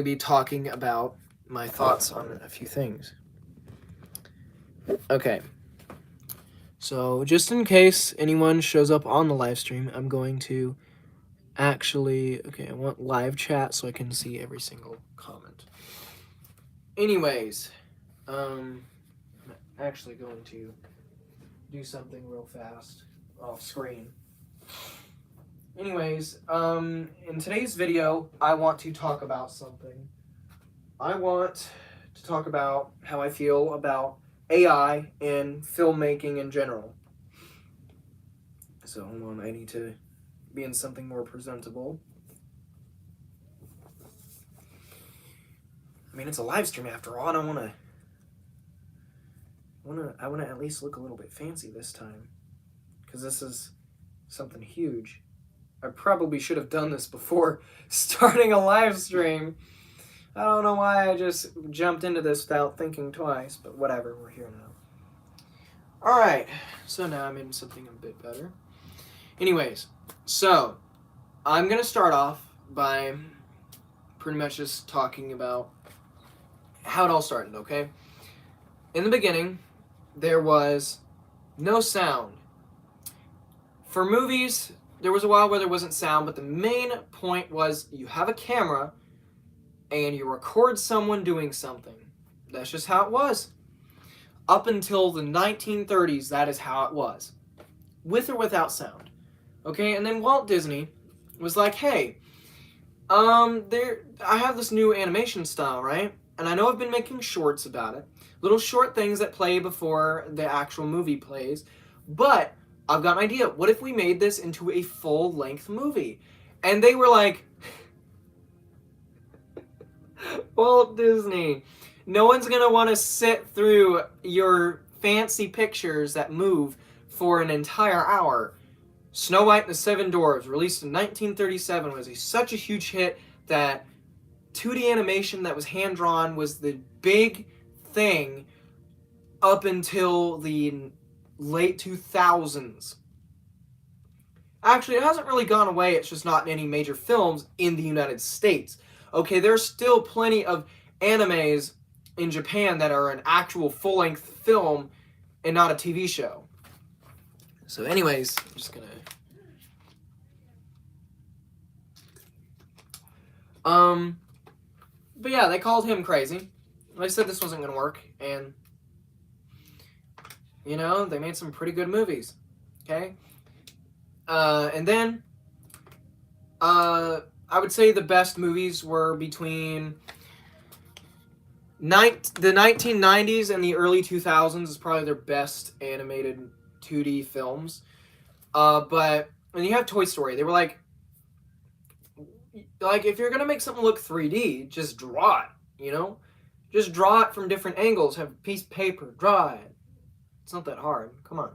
be talking about my thoughts on a few things. Okay. So, just in case anyone shows up on the live stream, I'm going to I want live chat so I can see every single comment. Anyways, I'm actually going to do something real fast off screen. Anyways, in today's video, I want to talk about something. I want to talk about how I feel about AI and filmmaking in general. So hold on, I need to be in something more presentable. I mean, it's a live stream after all. I don't want to. I want to at least look a little bit fancy this time, because this is something huge. I probably should have done this before starting a live stream. I don't know why I just jumped into this without thinking twice, but whatever, we're here now. Alright, so now I'm in something a bit better. Anyways, so I'm going to start off by pretty much just talking about how it all started, okay? In the beginning, there was no sound. For movies, there was a while where there wasn't sound, but the main point was you have a camera and you record someone doing something. That's just how it was. Up until the 1930s, that is how it was. With or without sound. Okay, and then Walt Disney was like, hey, I have this new animation style, right? And I know I've been making shorts about it. Little short things that play before the actual movie plays. But I've got an idea. What if we made this into a full-length movie? And they were like, Walt Disney, no one's going to want to sit through your fancy pictures that move for an entire hour. Snow White and the Seven Dwarfs, released in 1937, was such a huge hit that 2D animation that was hand-drawn was the big thing up until the late 2000s. Actually, it hasn't really gone away, it's just not in any major films in the United States. Okay, there's still plenty of animes in Japan that are an actual full-length film and not a TV show. So anyways, I'm just gonna... But yeah, they called him crazy. They said this wasn't gonna work, and... You know, they made some pretty good movies. Okay? And then... I would say the best movies were between... The 1990s and the early 2000s is probably their best animated 2D films. But when you have Toy Story, they were like, if you're going to make something look 3D, just draw it, you know? Just draw it from different angles, have a piece of paper, draw it. It's not that hard, come on.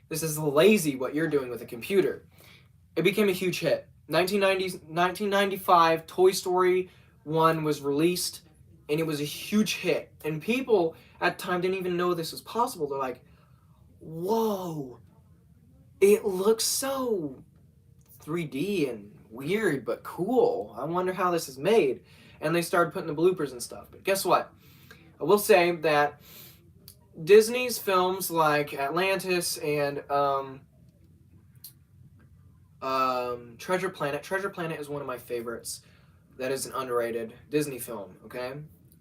This is lazy what you're doing with a computer. It became a huge hit. 1995, Toy Story 1 was released, and it was a huge hit. And people at the time didn't even know this was possible. They're like, whoa, it looks so 3D and weird, but cool. I wonder how this is made. And they started putting the bloopers and stuff. But guess what? I will say that Disney's films like Atlantis and Treasure Planet is one of my favorites. That is an underrated Disney film, okay?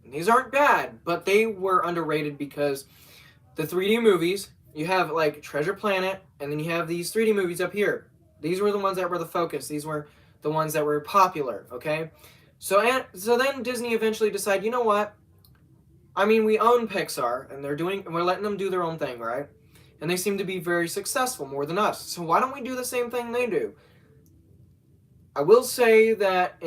And these aren't bad, but they were underrated because the 3D movies, you have like Treasure Planet, and then you have these 3D movies up here. These were the ones that were the focus. These were the ones that were popular, okay? So then Disney eventually decided, you know what? I mean, we own Pixar, and we're letting them do their own thing, right? And they seem to be very successful, more than us. So why don't we do the same thing they do? I will say that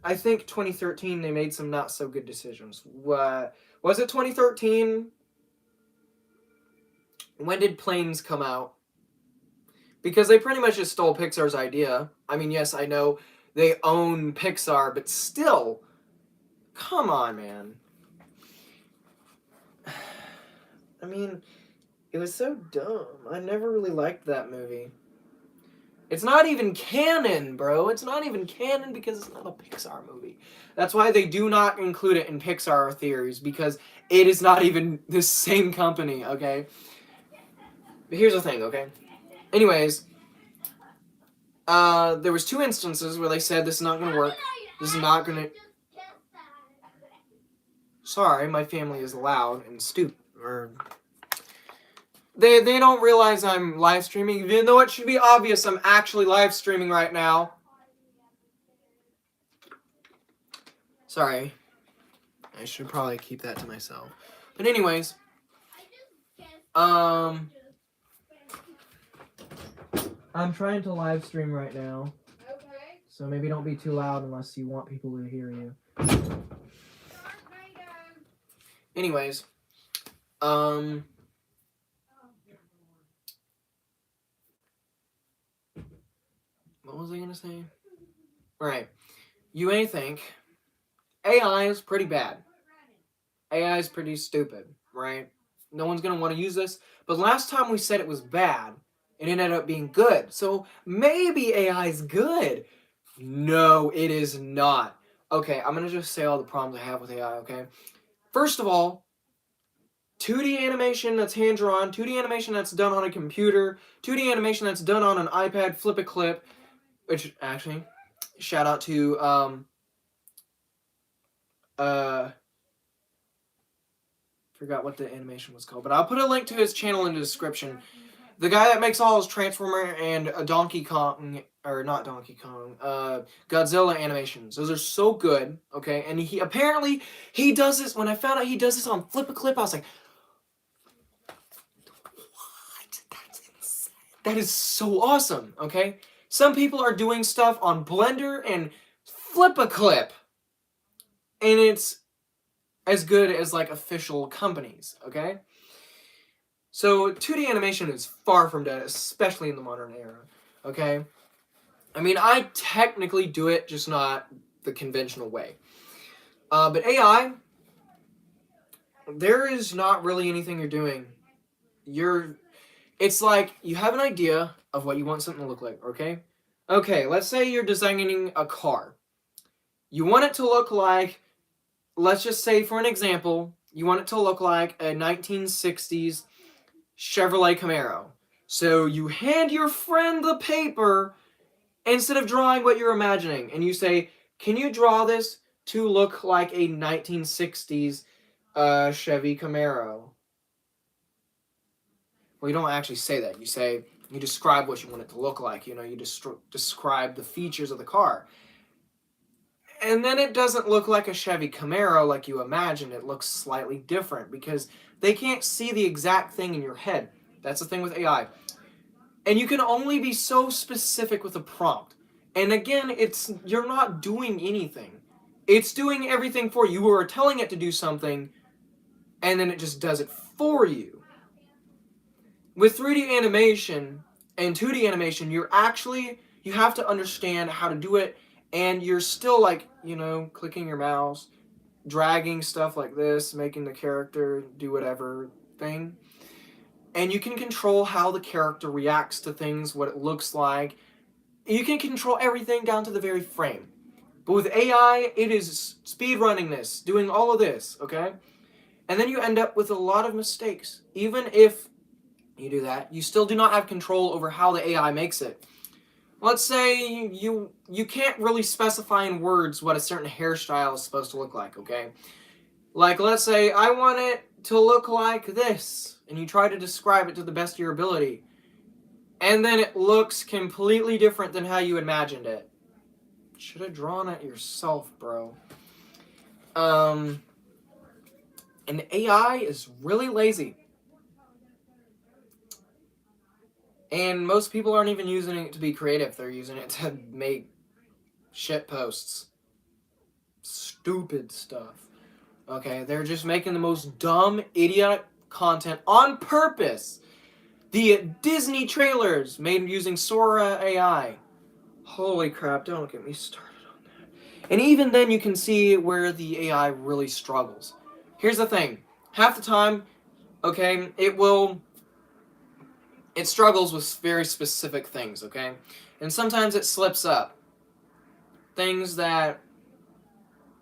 I think 2013, they made some not so good decisions. Was it 2013? When did Planes come out? Because they pretty much just stole Pixar's idea. I mean, yes, I know they own Pixar, but still, come on, man. I mean, it was so dumb. I never really liked that movie. It's not even canon, bro. It's not even canon because it's not a Pixar movie. That's why they do not include it in Pixar theories, because it is not even the same company, okay? But here's the thing, okay? Anyways, there was 2 instances where they said this is not going to work. This is not going to... Sorry, my family is loud and stupid. Or... They don't realize I'm live streaming, even though it should be obvious I'm actually live streaming right now. Sorry. I should probably keep that to myself. But anyways, I'm trying to live stream right now. Okay. So maybe don't be too loud unless you want people to hear you. Anyways, what was I gonna say? Right. You may think AI is pretty bad. AI is pretty stupid, right? No one's gonna want to use this. But last time we said it was bad, it ended up being good. So maybe AI is good. No, it is not. Okay, I'm gonna just say all the problems I have with AI, okay? First of all, 2D animation that's hand-drawn, 2D animation that's done on a computer, 2D animation that's done on an iPad, flip a clip, which, actually, shout out to, forgot what the animation was called, but I'll put a link to his channel in the description. The guy that makes all his Transformer and Donkey Kong, or not Donkey Kong, Godzilla animations. Those are so good, okay? And he does this, when I found out he does this on Flip a Clip, I was like, what? That's insane. That is so awesome, okay? Some people are doing stuff on Blender and Flip a Clip, and it's as good as, like, official companies, okay? So 2D animation is far from dead, especially in the modern era, okay? I mean, I technically do it, just not the conventional way. But AI, there is not really anything you're doing. It's like you have an idea of what you want something to look like, okay? Okay, let's say you're designing a car. You want it to look like, let's just say for an example, you want it to look like a 1960s Chevrolet Camaro. So you hand your friend the paper instead of drawing what you're imagining, and you say, can you draw this to look like a 1960s Chevy Camaro? Well, you don't actually say that. You describe what you want it to look like. You know, you describe the features of the car. And then it doesn't look like a Chevy Camaro like you imagine. It looks slightly different because they can't see the exact thing in your head. That's the thing with AI. And you can only be so specific with a prompt. And again, you're not doing anything. It's doing everything for you. You are telling it to do something, and then it just does it for you. With 3D animation and 2D animation, you have to understand how to do it, and you're still, like, you know, clicking your mouse, dragging stuff like this, making the character do whatever thing. And you can control how the character reacts to things, what it looks like. You can control everything down to the very frame. But with AI, it is speedrunning this, doing all of this, okay? And then you end up with a lot of mistakes. Even if you do that, you still do not have control over how the AI makes it. Let's say you can't really specify in words what a certain hairstyle is supposed to look like, okay? Like, let's say I want it to look like this, and you try to describe it to the best of your ability, and then it looks completely different than how you imagined it. Should have drawn it yourself, bro. And AI is really lazy. And most people aren't even using it to be creative. They're using it to make shit posts. Stupid stuff. Okay, they're just making the most dumb, idiotic content on purpose. The Disney trailers made using Sora AI. Holy crap, don't get me started on that. And even then you can see where the AI really struggles. Here's the thing. Half the time, okay, it struggles with very specific things, okay? And sometimes it slips up. Things that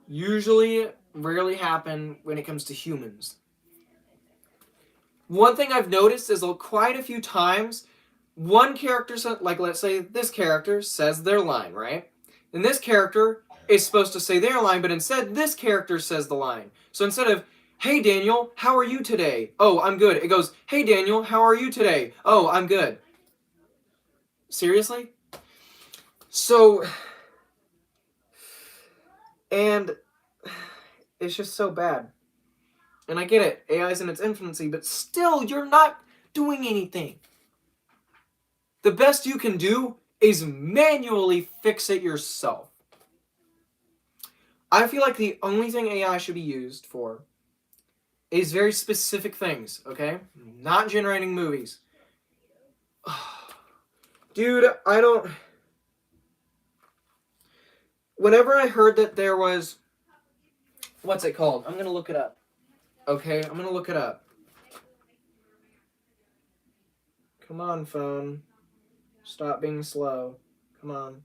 usually rarely happen when it comes to humans. One thing I've noticed is quite a few times, one character, like let's say this character says their line, right? And this character is supposed to say their line, but instead this character says the line. So instead of, hey Daniel, how are you today? Oh, I'm good. It goes, hey Daniel, how are you today? Oh, I'm good. Seriously? So, and it's just so bad. And I get it, AI's in its infancy, but still, you're not doing anything. The best you can do is manually fix it yourself. I feel like the only thing AI should be used for is very specific things, okay? Not generating movies. Dude, I don't... Whenever I heard that there was... What's it called? I'm gonna look it up. Okay, I'm gonna look it up. Come on, phone. Stop being slow. Come on.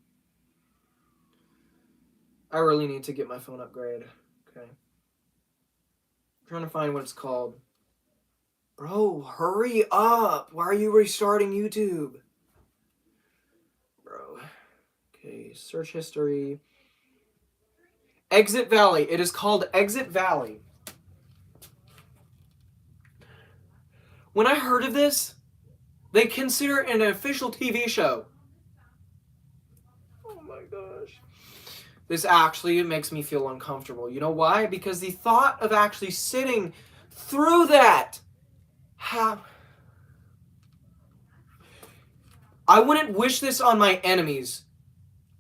I really need to get my phone upgraded. Okay. I'm trying to find what it's called. Bro, hurry up! Why are you restarting YouTube? Bro. Okay, search history. Exit Valley. It is called Exit Valley. When I heard of this, they consider it an official TV show. Oh my gosh. This actually makes me feel uncomfortable. You know why? Because the thought of actually sitting through that. I wouldn't wish this on my enemies.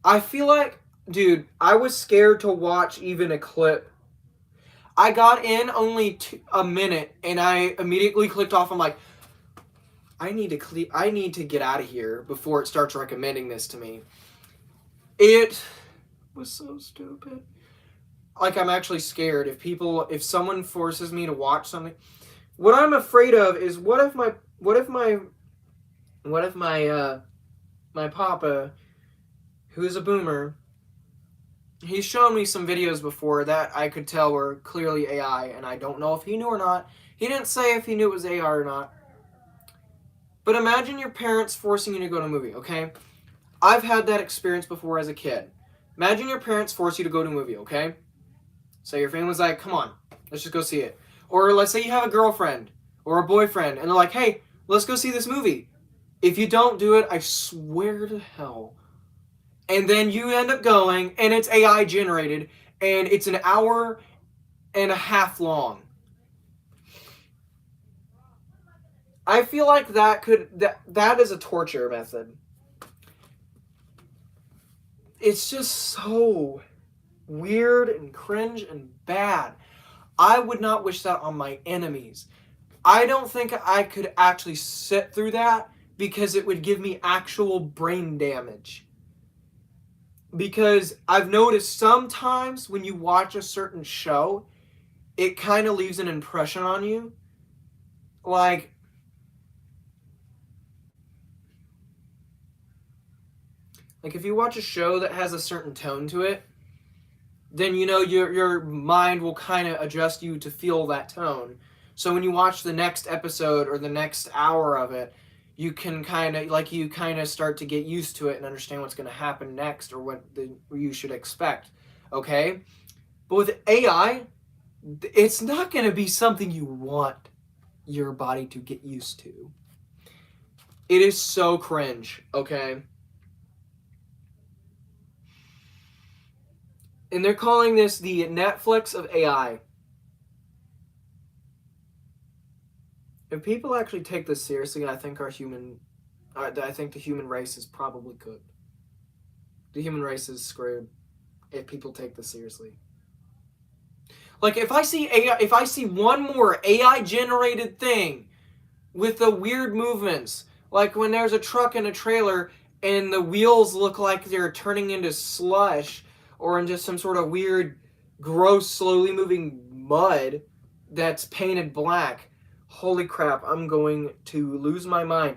I feel like, dude, I was scared to watch even a clip. I got in only a minute and I immediately clicked off. I'm like, I need to get out of here before it starts recommending this to me. It was so stupid. Like, I'm actually scared if someone forces me to watch something. What I'm afraid of is what if my papa, who is a boomer, he's shown me some videos before that I could tell were clearly AI, and I don't know if he knew or not. He didn't say if he knew it was AI or not. But imagine your parents forcing you to go to a movie, okay? I've had that experience before as a kid. Imagine your parents force you to go to a movie, okay? So your family's like, come on, let's just go see it. Or let's say you have a girlfriend or a boyfriend, and they're like, hey, let's go see this movie. If you don't do it, I swear to hell. And then you end up going, and it's AI generated, and it's an hour and a half long. I feel like that is a torture method. It's just so weird and cringe and bad. I would not wish that on my enemies. I don't think I could actually sit through that because it would give me actual brain damage. Because I've noticed sometimes when you watch a certain show, it kind of leaves an impression on you. Like if you watch a show that has a certain tone to it, then you know your mind will kind of adjust you to feel that tone. So when you watch the next episode or the next hour of it, you can kind of start to get used to it and understand what's going to happen next or what you should expect. Okay? But with AI, it's not going to be something you want your body to get used to. It is so cringe, okay? And they're calling this the Netflix of AI. If people actually take this seriously, I think the human race is probably cooked. The human race is screwed if people take this seriously. Like if I see one more AI generated thing with the weird movements, like when there's a truck and a trailer and the wheels look like they're turning into slush or into some sort of weird, gross, slowly moving mud that's painted black. Holy crap, I'm going to lose my mind.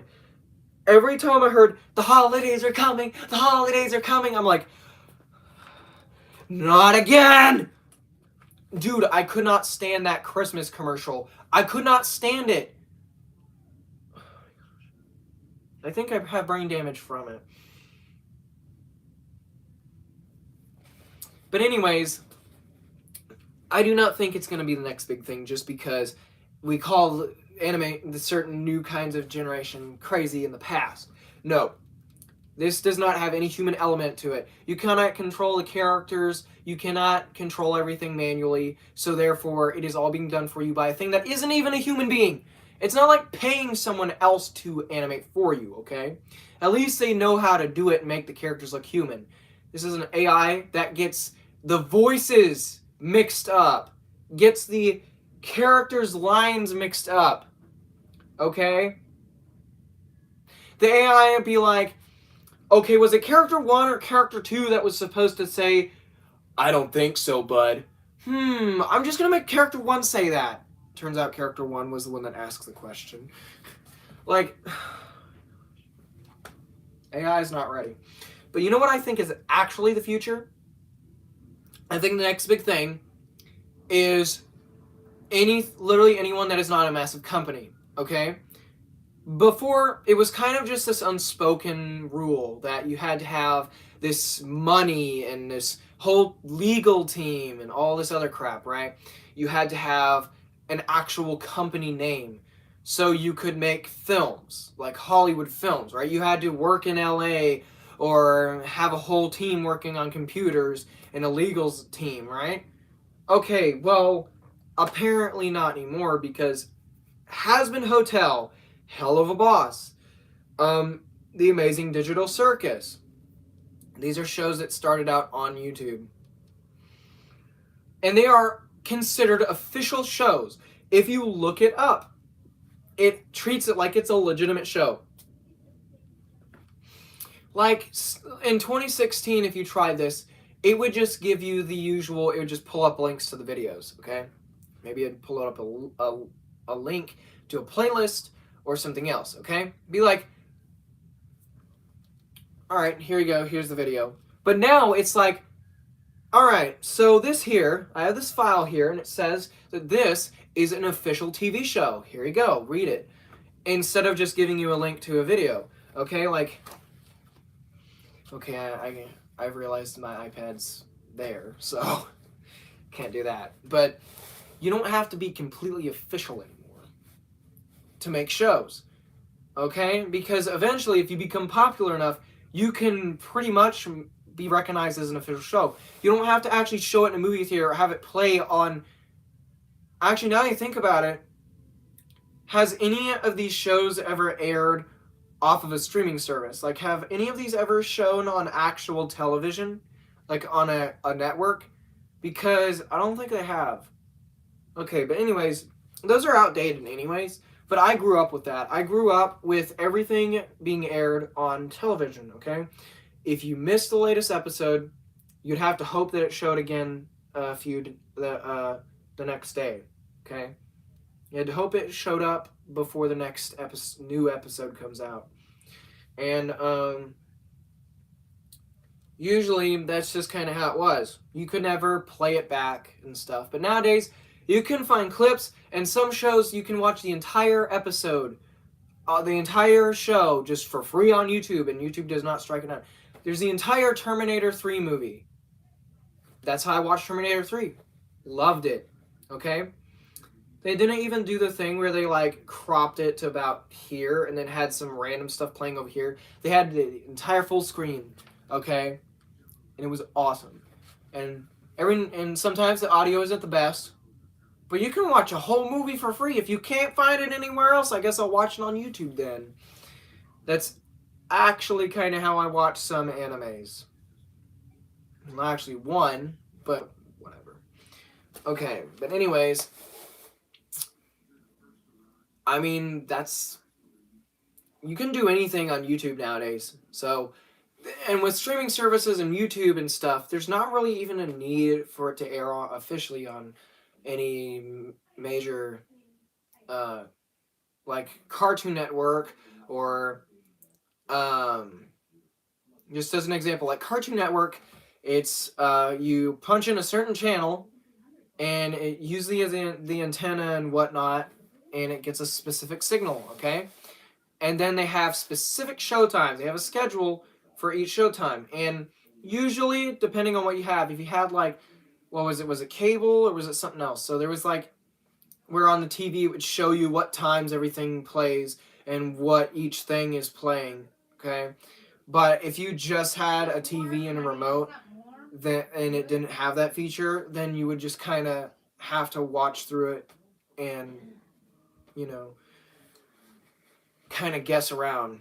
Every time I heard, the holidays are coming, the holidays are coming, I'm like, not again! Dude, I could not stand that Christmas commercial. I could not stand it. I think I have brain damage from it. But anyways, I do not think it's going to be the next big thing just because we call anime the certain new kinds of generation crazy in the past. No. This does not have any human element to it. You cannot control the characters. You cannot control everything manually. So therefore, it is all being done for you by a thing that isn't even a human being. It's not like paying someone else to animate for you, okay? At least they know how to do it and make the characters look human. This is an AI that gets the voices mixed up, gets the characters' lines mixed up, okay? The AI would be like, okay, was it character 1 or character 2 that was supposed to say, I don't think so, bud? I'm just gonna make character 1 say that. Turns out character 1 was the one that asks the question. Like, AI is not ready. But you know what I think is actually the future? I think the next big thing is literally anyone that is not a massive company, okay? Before, it was kind of just this unspoken rule that you had to have this money and this whole legal team and all this other crap, right? You had to have an actual company name so you could make films, like Hollywood films, right? You had to work in LA or have a whole team working on computers and a legals team, right? Okay, well, apparently not anymore because Hazbin Hotel, Hell of a Boss, The Amazing Digital Circus. These are shows that started out on YouTube. And they are considered official shows. If you look it up, it treats it like it's a legitimate show. Like in 2016, if you tried this, it would just give you the usual, it would just pull up links to the videos, okay? Maybe it'd pull up a link to a playlist or something else, okay? Be like, all right, here you go, here's the video. But now it's like, all right, so this here, I have this file here, and it says that this is an official TV show. Here you go, read it. Instead of just giving you a link to a video, okay? Like, okay, I've realized my iPad's there, so can't do that. But you don't have to be completely official anymore to make shows, okay? Because eventually, if you become popular enough, you can pretty much be recognized as an official show. You don't have to actually show it in a movie theater or have it play on... Actually, now that you think about it, has any of these shows ever aired off of a streaming service? Like, have any of these ever shown on actual television? Like, on a network? Because I don't think they have. Okay, but anyways, those are outdated anyways. But I grew up with that. I grew up with everything being aired on television, okay? If you missed the latest episode, you'd have to hope that it showed again the next day, okay? You had to hope it showed up before the next new episode comes out. And usually that's just kind of how it was. You could never play it back and stuff. But nowadays, you can find clips, and some shows you can watch the entire episode, the entire show just for free on YouTube, and YouTube does not strike it down. There's the entire Terminator 3 movie. That's how I watched Terminator 3. Loved it. Okay? They didn't even do the thing where they like cropped it to about here and then had some random stuff playing over here. They had the entire full screen, okay? And it was awesome. And sometimes the audio isn't the best, but you can watch a whole movie for free. If you can't find it anywhere else, I guess I'll watch it on YouTube then. That's actually kind of how I watch some animes. Well, actually one, but whatever. Okay, but anyways, I mean, you can do anything on YouTube nowadays. So, and with streaming services and YouTube and stuff, there's not really even a need for it to air officially on any major, like Cartoon Network or just as an example, like Cartoon Network, it's you punch in a certain channel, and it usually has the antenna and whatnot, and it gets a specific signal, okay? And then they have specific showtimes. They have a schedule for each showtime, and usually, depending on what you have, if you had like, what was it? Was it cable or was it something else? So there was like, where on the TV it would show you what times everything plays and what each thing is playing, okay? But if you just had a TV and a remote and it didn't have that feature, then you would just kind of have to watch through it and, you know, kind of guess around.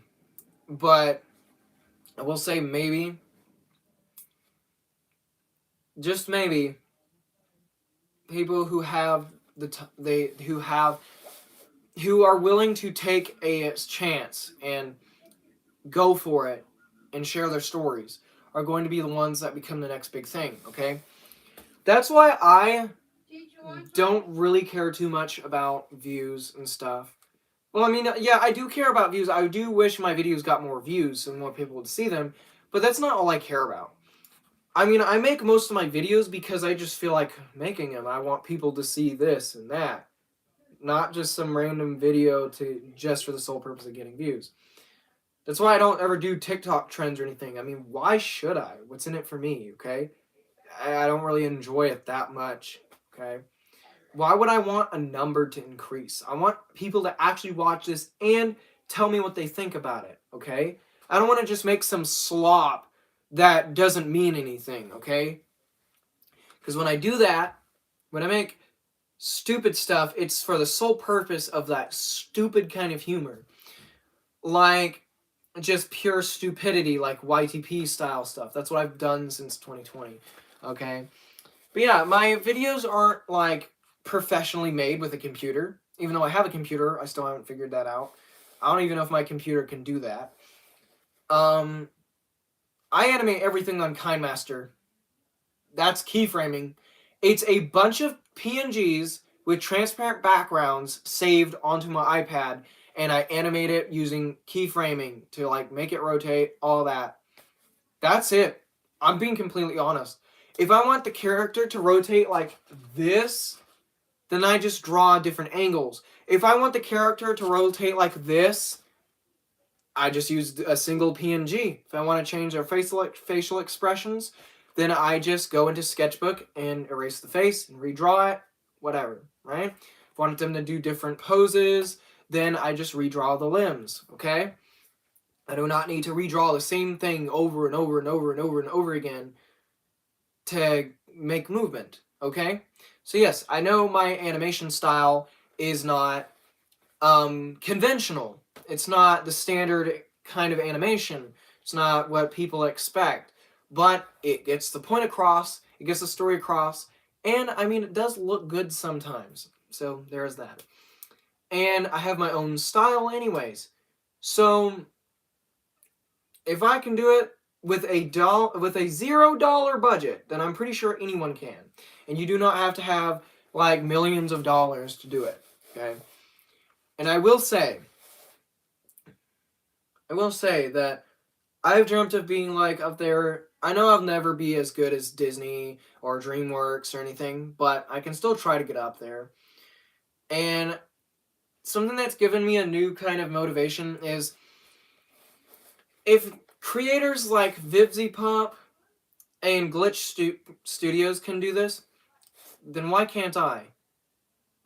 But I will say maybe, just maybe, people who have who are willing to take a chance and go for it and share their stories are going to be the ones that become the next big thing, okay? That's why I don't really care too much about views and stuff. Well, I mean, yeah, I do care about views. I do wish my videos got more views so more people would see them, but that's not all I care about. I mean, I make most of my videos because I just feel like making them. I want people to see this and that, not just some random video just for the sole purpose of getting views. That's why I don't ever do TikTok trends or anything. I mean, why should I? What's in it for me, okay? I don't really enjoy it that much, okay? Why would I want a number to increase? I want people to actually watch this and tell me what they think about it, okay? I don't want to just make some slop that doesn't mean anything, okay? Because when I do that, when I make stupid stuff, it's for the sole purpose of that stupid kind of humor. Like, just pure stupidity, like YTP style stuff. That's what I've done since 2020, okay? But yeah, my videos aren't, like, professionally made with a computer. Even though I have a computer, I still haven't figured that out. I don't even know if my computer can do that. I animate everything on KineMaster. That's keyframing. It's a bunch of PNGs with transparent backgrounds saved onto my iPad, and I animate it using keyframing to like make it rotate, all that. That's it. I'm being completely honest. If I want the character to rotate like this, then I just draw different angles. If I want the character to rotate like this, I just use a single PNG. If I want to change their facial expressions, then I just go into Sketchbook and erase the face and redraw it, whatever, right? If I wanted them to do different poses, then I just redraw the limbs, okay? I do not need to redraw the same thing over and over and over and over and over again to make movement, okay? So yes, I know my animation style is not conventional. It's not the standard kind of animation. It's not what people expect. But it gets the point across, it gets the story across, and I mean, it does look good sometimes. So there's that. And I have my own style anyways. So if I can do it with a $0 budget, then I'm pretty sure anyone can. And you do not have to have like millions of dollars to do it, okay? And I will say that I've dreamt of being like up there. I know I'll never be as good as Disney or DreamWorks or anything, but I can still try to get up there. And something that's given me a new kind of motivation is if creators like VivziePop and Glitch Studios can do this, then why can't I?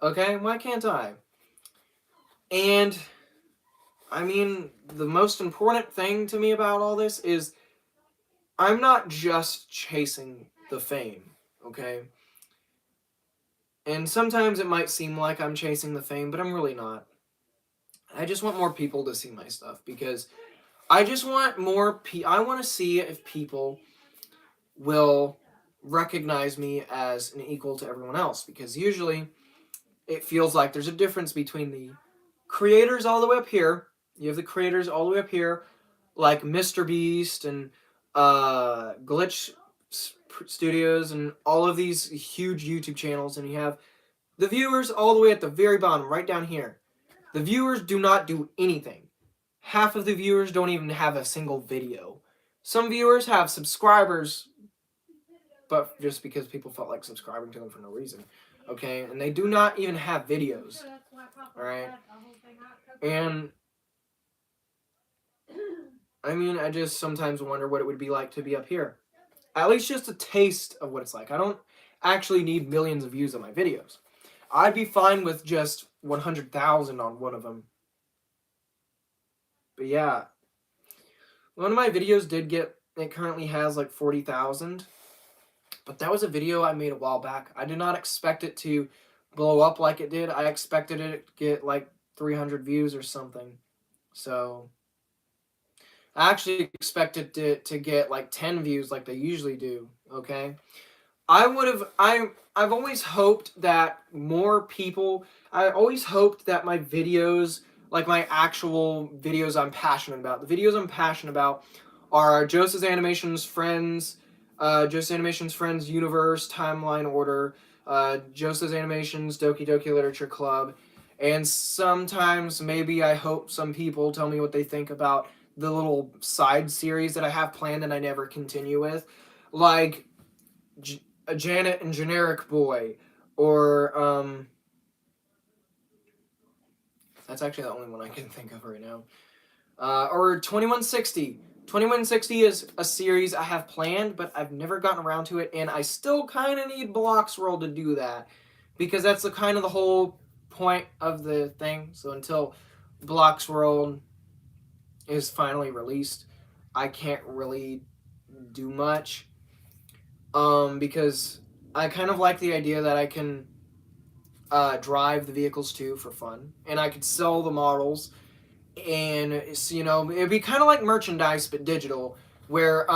Okay, why can't I? And I mean, the most important thing to me about all this is I'm not just chasing the fame, okay? And sometimes it might seem like I'm chasing the fame, but I'm really not. I just want more people to see my stuff because I just want I want to see if people will recognize me as an equal to everyone else, because usually it feels like there's a difference between the creators all the way up here. You have the creators all the way up here, like Mr. Beast and Glitch Studios and all of these huge YouTube channels, and you have the viewers all the way at the very bottom, right down here. The viewers do not do anything. half of the viewers don't even have a single video. Some viewers have subscribers, but just because people felt like subscribing to them for no reason. Okay, and they do not even have videos. Alright? And I mean, I just sometimes wonder what it would be like to be up here. At least just a taste of what it's like. I don't actually need millions of views on my videos. I'd be fine with just 100,000 on one of them. But yeah, one of my videos did get, it currently has like 40,000. But that was a video I made a while back. I did not expect it to blow up like it did. I expected it to get like 300 views or something. So I actually expected it to get like 10 views like they usually do, okay? I've always hoped that more people, I always hoped that my videos, like my actual videos I'm passionate about, the videos I'm passionate about are Joseph's Animations Friends, Joseph's Animations Friends Universe, Timeline Order, Joseph's Animations Doki Doki Literature Club, and sometimes maybe I hope some people tell me what they think about the little side series that I have planned and I never continue with, like a Janet and Generic Boy, or that's actually the only one I can think of right now, or 2160. 2160 is a series I have planned, but I've never gotten around to it, and I still kind of need Bloxworld to do that, because that's the kind of the whole point of the thing. So until Bloxworld is finally released, I can't really do much, because I kind of like the idea that I can drive the vehicles too for fun, and I could sell the models, and it's, you know, it'd be kind of like merchandise but digital, where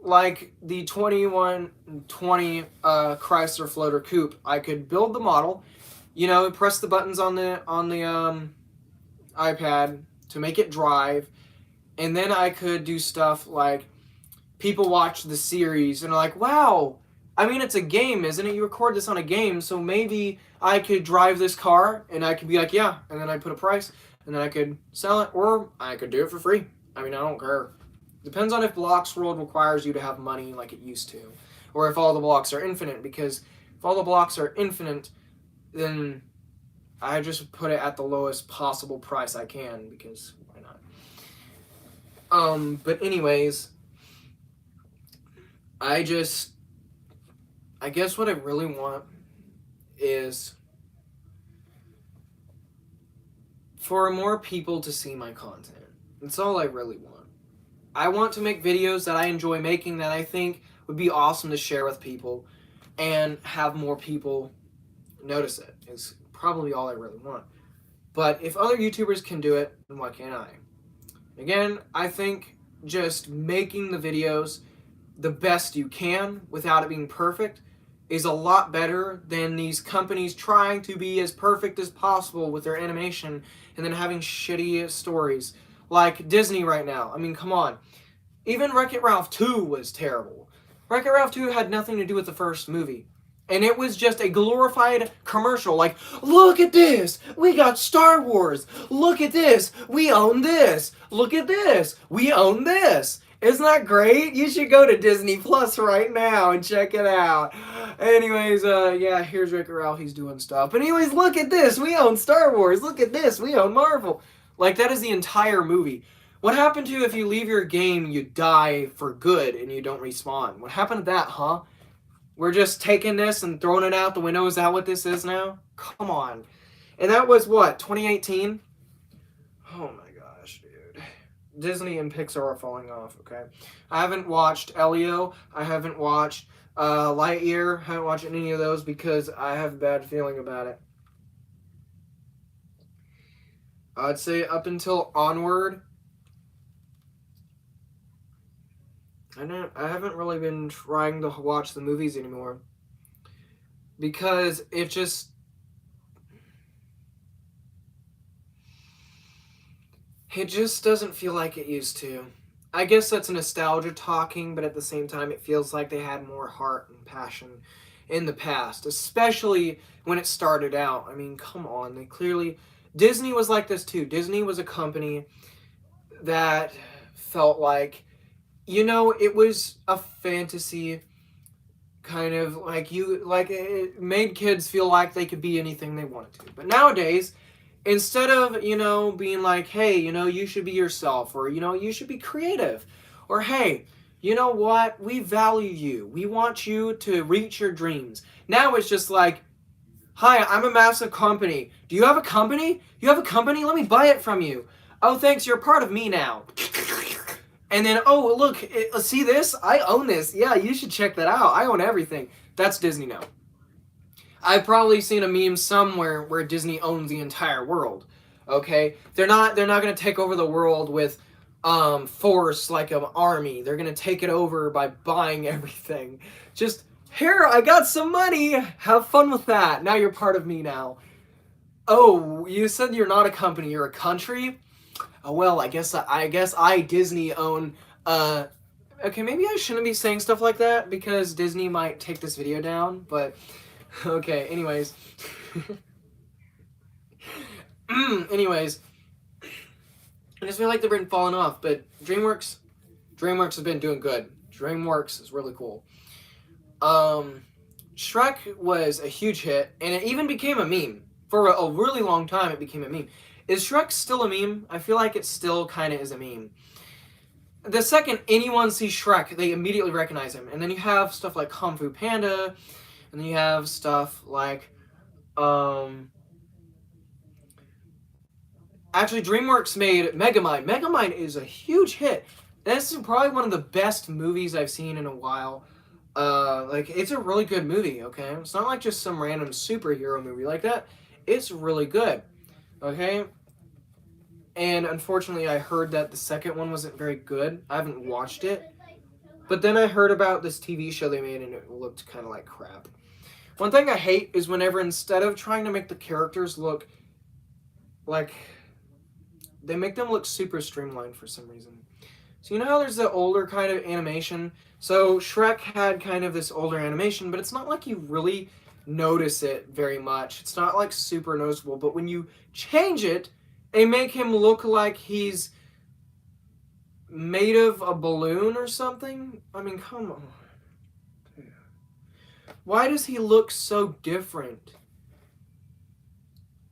like the 2120 Chrysler Floater Coupe, I could build the model, you know, press the buttons on the iPad to make it drive, and then I could do stuff like people watch the series and are like, wow, I mean, it's a game, isn't it? You record this on a game, so maybe I could drive this car, and I could be like, yeah, and then I put a price, and then I could sell it, or I could do it for free. I mean, I don't care. Depends on if Bloxworld requires you to have money like it used to, or if all the blocks are infinite, because if all the blocks are infinite, then I just put it at the lowest possible price I can, because why not? But anyways, I guess what I really want is for more people to see my content. That's all I really want. I want to make videos that I enjoy making, that I think would be awesome to share with people, and have more people notice it, is probably all I really want. But if other YouTubers can do it, then why can't I? Again, I think just making the videos the best you can without it being perfect is a lot better than these companies trying to be as perfect as possible with their animation and then having shitty stories. Like Disney right now. I mean, come on. Even Wreck-It Ralph 2 was terrible. Wreck-It Ralph 2 had nothing to do with the first movie. And it was just a glorified commercial, like, look at this, we got Star Wars, look at this, we own this, look at this, we own this. Isn't that great? You should go to Disney Plus right now and check it out. Anyways, yeah, here's Wreck-It Ralph, he's doing stuff. But anyways, look at this, we own Star Wars, look at this, we own Marvel. Like, that is the entire movie. What happened to if you leave your game, you die for good and you don't respawn? What happened to that, huh? We're just taking this and throwing it out the window. Is that what this is now? Come on. And that was what, 2018? Oh my gosh, dude. Disney and Pixar are falling off, okay? I haven't watched Elio. I haven't watched Lightyear. I haven't watched any of those because I have a bad feeling about it. I'd say up until Onward, I haven't really been trying to watch the movies anymore, because it just doesn't feel like it used to. I guess that's nostalgia talking, but at the same time it feels like they had more heart and passion in the past, especially when it started out. I mean, come on, they clearly, Disney was like this too. Disney was a company that felt like, it was a fantasy kind of like it made kids feel like they could be anything they wanted to. But nowadays, instead of, being like, hey, you should be yourself, or, you should be creative, or hey, you know what, we value you, we want you to reach your dreams. Now it's just like, hi, I'm a massive company. Do you have a company? You have a company? Let me buy it from you. Oh, thanks, you're part of me now. And then, oh, look, see this? I own this. Yeah, you should check that out. I own everything. That's Disney now. I've probably seen a meme somewhere where Disney owns the entire world. Okay? They're not going to take over the world with force like an army. They're going to take it over by buying everything. Just, here, I got some money. Have fun with that. Now you're part of me now. Oh, you said you're not a company, you're a country? Oh, well, I guess I Disney own okay, maybe I shouldn't be saying stuff like that because Disney might take this video down, but okay, anyways. Anyways, I just feel like they've been falling off, but DreamWorks has been doing good. DreamWorks is really cool. Shrek was a huge hit, and it even became a meme. For a really long time, it became a meme. Is Shrek still a meme? I feel like it still kind of is a meme. The second anyone sees Shrek, they immediately recognize him. And then you have stuff like Kung Fu Panda, and then you have stuff like, actually, DreamWorks made Megamind. Megamind is a huge hit. This is probably one of the best movies I've seen in a while. It's a really good movie, okay? It's not like just some random superhero movie like that. It's really good, okay? And unfortunately, I heard that the second one wasn't very good. I haven't watched it. But then I heard about this TV show they made, and it looked kind of like crap. One thing I hate is whenever, instead of trying to make the characters look like, they make them look super streamlined for some reason. So you know how there's the older kind of animation? So Shrek had kind of this older animation, but it's not like you really notice it very much. It's not like super noticeable, but when you change it and make him look like he's made of a balloon or something, I mean, come on. Why does he look so different?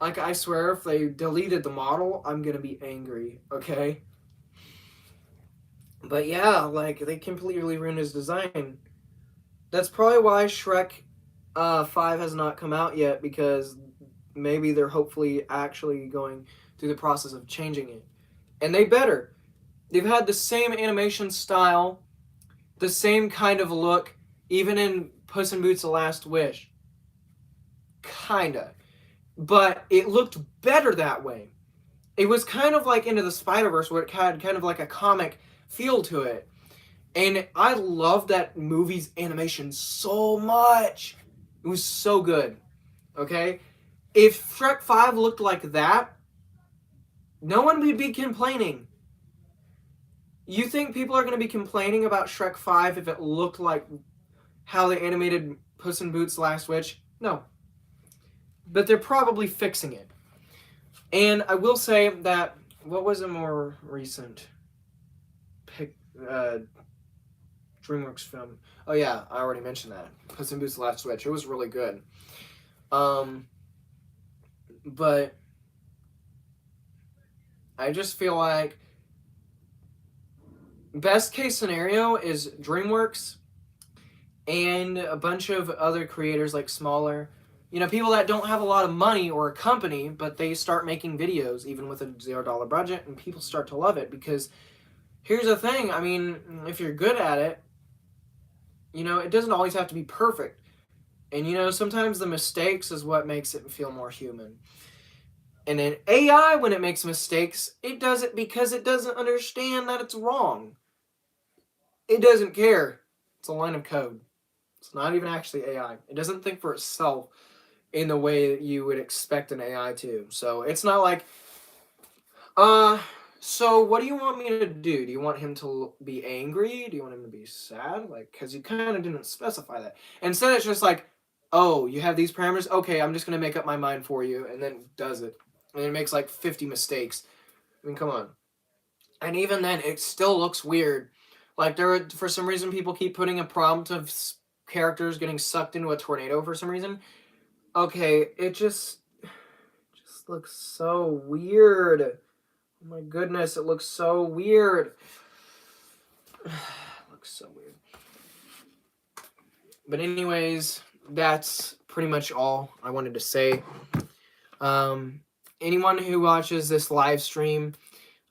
Like, I swear, if they deleted the model, I'm gonna be angry, okay? But yeah, like, they completely ruined his design. That's probably why Shrek 5 has not come out yet, because maybe they're hopefully actually going through the process of changing it. And they better. They've had the same animation style, the same kind of look, even in Puss in Boots: The Last Wish. Kinda. But it looked better that way. It was kind of like Into the Spider-Verse, where it had kind of like a comic feel to it. And I love that movie's animation so much. It was so good. Okay? If Shrek 5 looked like that, no one would be complaining. You think people are going to be complaining about Shrek 5 if it looked like how they animated Puss in Boots: Last Wish? No. But they're probably fixing it. And I will say that, what was a more recent DreamWorks film? Oh yeah, I already mentioned that. Puss in Boots: Last Wish. It was really good. But I just feel like best case scenario is DreamWorks and a bunch of other creators, like smaller, people that don't have a lot of money or a company, but they start making videos even with a $0 budget, and people start to love it. Because here's the thing, I mean, if you're good at it, it doesn't always have to be perfect. And sometimes the mistakes is what makes it feel more human. And in AI, when it makes mistakes, it does it because it doesn't understand that it's wrong. It doesn't care. It's a line of code. It's not even actually AI. It doesn't think for itself in the way that you would expect an AI to. So it's not like, so what do you want me to do? Do you want him to be angry? Do you want him to be sad? Like, because you kind of didn't specify that. Instead, it's just like, oh, you have these parameters? Okay, I'm just going to make up my mind for you, and then it does it. and it makes like 50 mistakes. I mean, come on. And even then, it still looks weird. Like, for some reason, people keep putting a prompt of characters getting sucked into a tornado for some reason. Okay, it just looks so weird. Oh my goodness, it looks so weird. It looks so weird. But anyways, that's pretty much all I wanted to say. Anyone who watches this live stream,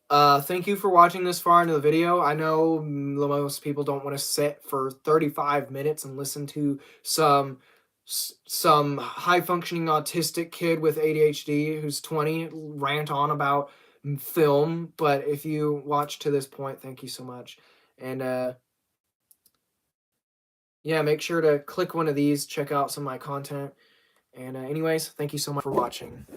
thank you for watching this far into the video. I know most people don't want to sit for 35 minutes and listen to some high-functioning autistic kid with ADHD who's 20 rant on about film. But if you watch to this point, thank you so much. And yeah, make sure to click one of these, check out some of my content. And anyways, thank you so much for watching.